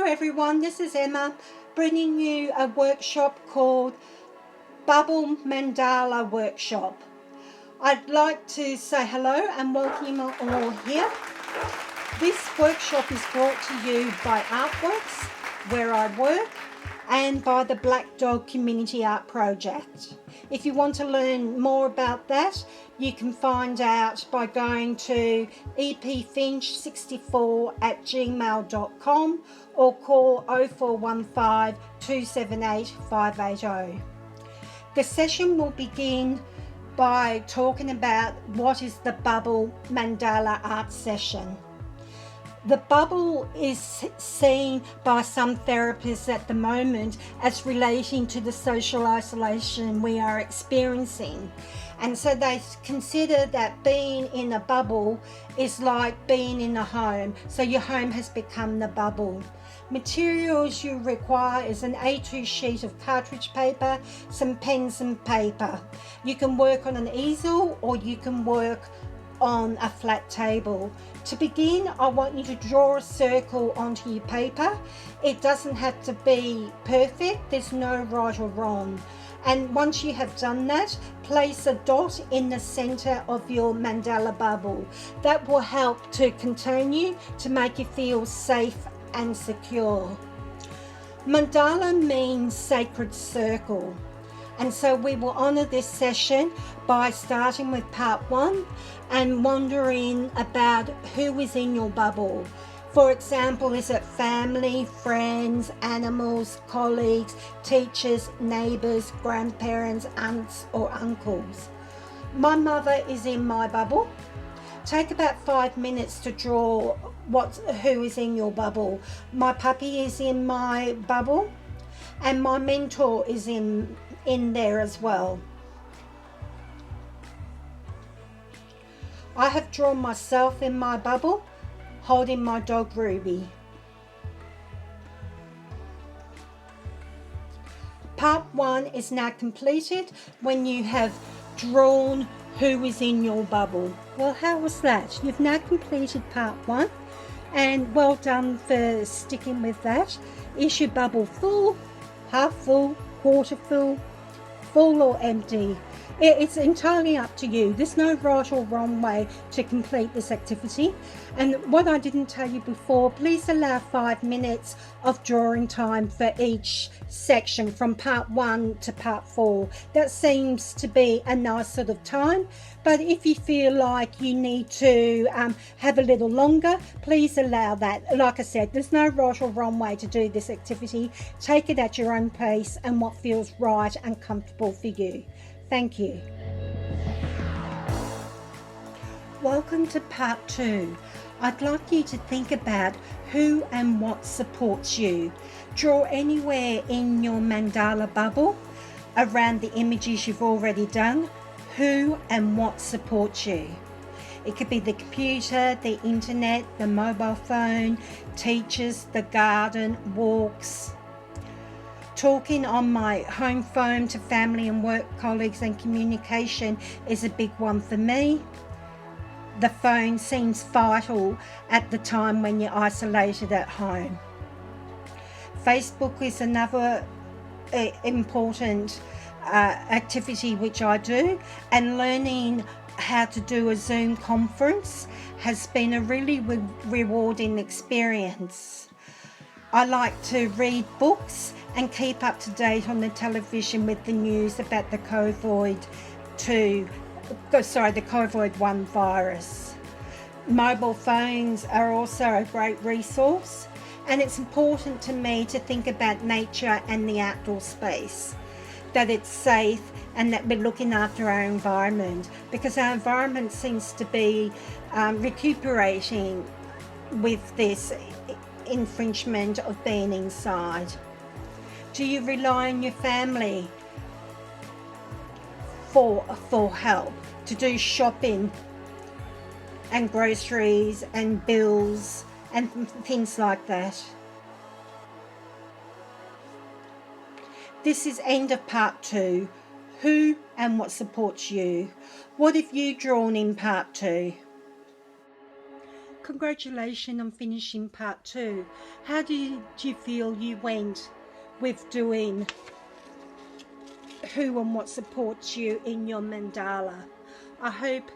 Hello everyone, this is Emma bringing you a workshop called Bubble Mandala Workshop. I'd like to say hello and welcome you all here. This workshop is brought to you by Artworks, where I work, and by the Black Dog Community Art Project. If you want to learn more about that, you can find out by going to epfinch64@gmail.com or call 0415 278 580. The session will begin by talking about what is the Bubble Mandala Art Session. The bubble is seen by some therapists at the moment as relating to the social isolation we are experiencing. And so they consider that being in a bubble is like being in a home. So your home has become the bubble. Materials you require is an A2 sheet of cartridge paper, some pens and paper. You can work on an easel or you can work on a flat table. To begin, I want you to draw a circle onto your paper. It doesn't have to be perfect, there's no right or wrong. And once you have done that, place a dot in the center of your mandala bubble. That will help to contain you, to make you feel safe and secure. Mandala means sacred circle. And so we will honour this session by starting with part 1 and wondering about who is in your bubble. For example, is it family, friends, animals, colleagues, teachers, neighbours, grandparents, aunts or uncles? My mother is in my bubble. Take about 5 minutes to draw who is in your bubble. My puppy is in my bubble and my mentor is in there as well. I have drawn myself in my bubble, holding my dog Ruby. Part 1 is now completed when you have drawn who is in your bubble. Well, how was that? You've now completed part 1 and well done for sticking with that. Is your bubble full, half full, quarter full, full or empty? It's entirely up to you. There's no right or wrong way to complete this activity. And what I didn't tell you before, please allow 5 minutes of drawing time for each section from part 1 to part 4. That seems to be a nice sort of time. But if you feel like you need to have a little longer, please allow that. Like I said, there's no right or wrong way to do this activity. Take it at your own pace and what feels right and comfortable for you. Thank you. Welcome to part 2. I'd like you to think about who and what supports you. Draw anywhere in your mandala bubble around the images you've already done. Who and what supports you. It could be the computer, the internet, the mobile phone, teachers, the garden, walks. Talking on my home phone to family and work colleagues and communication is a big one for me. The phone seems vital at the time when you're isolated at home. Facebook is another important activity which I do, and learning how to do a Zoom conference has been a really rewarding experience. I like to read books and keep up to date on the television with the news about the COVID-1 virus. Mobile phones are also a great resource, and it's important to me to think about nature and the outdoor space, that it's safe and that we're looking after our environment, because our environment seems to be recuperating with this infringement of being inside. Do you rely on your family for help to do shopping and groceries and bills and things like that? This is end of part 2. Who and what supports you? What have you drawn in part 2? Congratulations on finishing part 2. How did you feel you went with doing who and what supports you in your mandala? I hope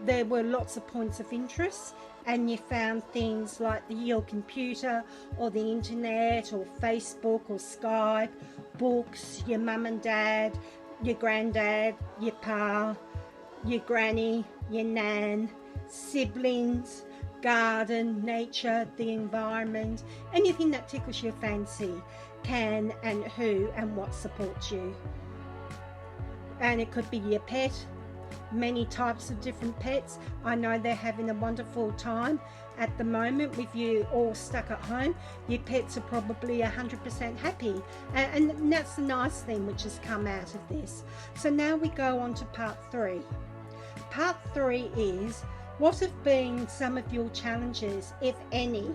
there were lots of points of interest and you found things like your computer or the internet or Facebook or Skype, books, your mum and dad, your granddad, your pa, your granny, your nan, siblings, garden, nature, the environment, anything that tickles your fancy can and who and what supports you. And it could be your pet, many types of different pets. I know they're having a wonderful time at the moment with you all stuck at home. Your pets are probably 100% happy, and that's the nice thing which has come out of this. So now we go on to part 3. Part 3 is, what have been some of your challenges, if any,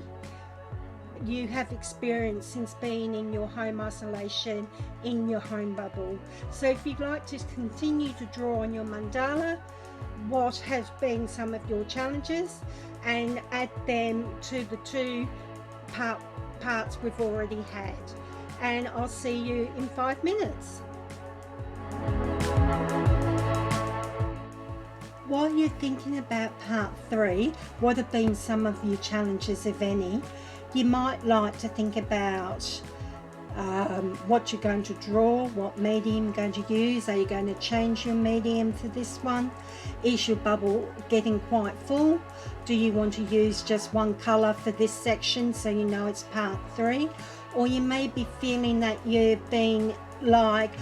you have experienced since being in your home isolation, in your home bubble? So if you'd like to continue to draw on your mandala, what has been some of your challenges, and add them to the 2 parts we've already had. And I'll see you in 5 minutes. While you're thinking about part 3, what have been some of your challenges, if any, you might like to think about what you're going to draw, what medium you're going to use. Are you going to change your medium to this one? Is your bubble getting quite full? Do you want to use just one colour for this section so you know it's part 3? Or you may be feeling that you're being like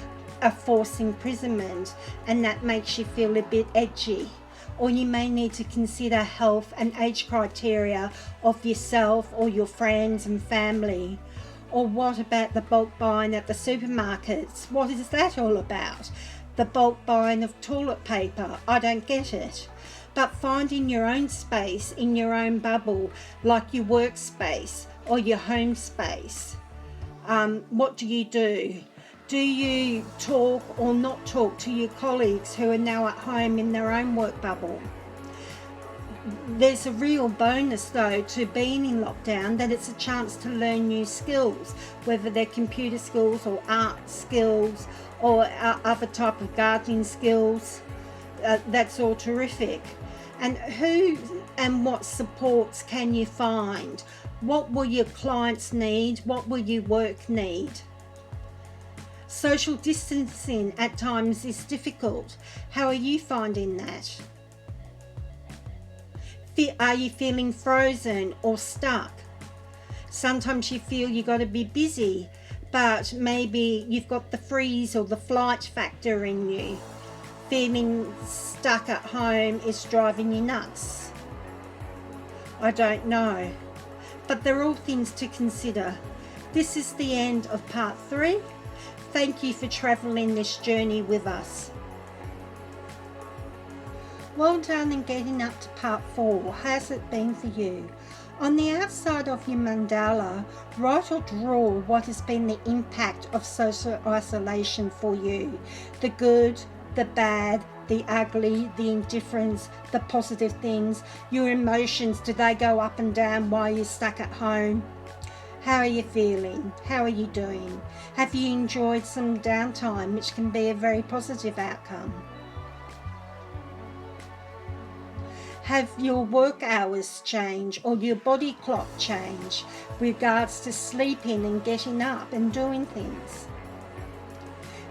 a forced imprisonment and that makes you feel a bit edgy. Or you may need to consider health and age criteria of yourself or your friends and family. Or what about the bulk buying at the supermarkets? What is that all about? The bulk buying of toilet paper? I don't get it. But finding your own space in your own bubble, like your workspace or your home space. What do? Do you talk or not talk to your colleagues who are now at home in their own work bubble? There's a real bonus though to being in lockdown, that it's a chance to learn new skills, whether they're computer skills or art skills or other type of gardening skills. That's all terrific. And who and what supports can you find? What will your clients need? What will your work need? Social distancing at times is difficult. How are you finding that? Are you feeling frozen or stuck? Sometimes you feel you got to be busy, but maybe you've got the freeze or the flight factor in you. Feeling stuck at home is driving you nuts. I don't know, but they're all things to consider. This is the end of part 3. Thank you for travelling this journey with us. Well done in getting up to part 4. How's it been for you? On the outside of your mandala, write or draw what has been the impact of social isolation for you. The good, the bad, the ugly, the indifference, the positive things. Your emotions, do they go up and down while you're stuck at home? How are you feeling? How are you doing? Have you enjoyed some downtime, which can be a very positive outcome? Have your work hours changed or your body clock changed with regards to sleeping and getting up and doing things?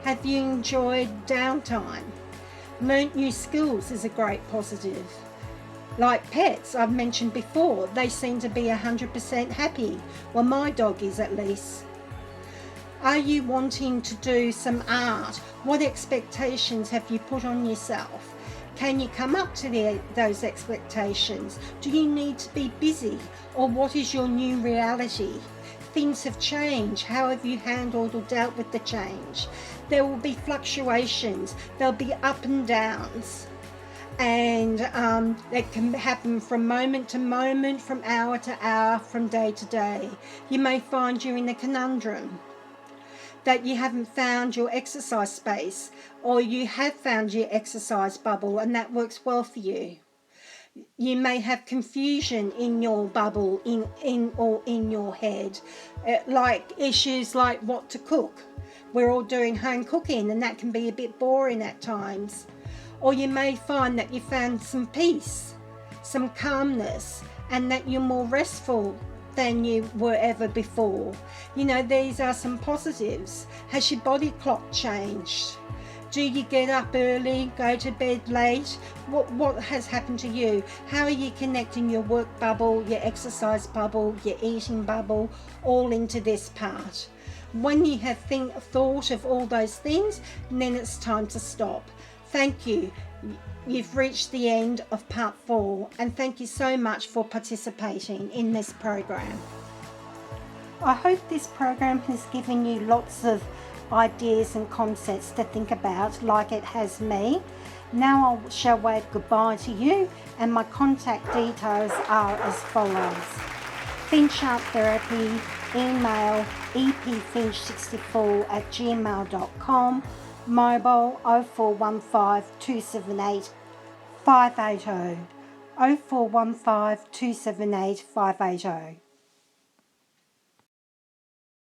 Have you enjoyed downtime? Learnt new skills is a great positive. Like pets, I've mentioned before, they seem to be 100% happy. Well, my dog is at least. Are you wanting to do some art? What expectations have you put on yourself? Can you come up to those expectations? Do you need to be busy? Or what is your new reality? Things have changed. How have you handled or dealt with the change? There will be fluctuations. There'll be up and downs. And that can happen from moment to moment, from hour to hour, from day to day. You may find you're in a conundrum, that you haven't found your exercise space, or you have found your exercise bubble and that works well for you. You may have confusion in your bubble, in your head, like issues like what to cook. We're all doing home cooking, and that can be a bit boring at times. Or you may find that you found some peace, some calmness, and that you're more restful than you were ever before. These are some positives. Has your body clock changed? Do you get up early, go to bed late? What has happened to you? How are you connecting your work bubble, your exercise bubble, your eating bubble, all into this part? When you have thought of all those things, then it's time to stop. Thank you. You've reached the end of part 4, and thank you so much for participating in this program. I hope this program has given you lots of ideas and concepts to think about, like it has me. Now I shall wave goodbye to you, and my contact details are as follows. Finch Art Therapy, email epfinch64@gmail.com, mobile 0415 278 580, 0415 278 580.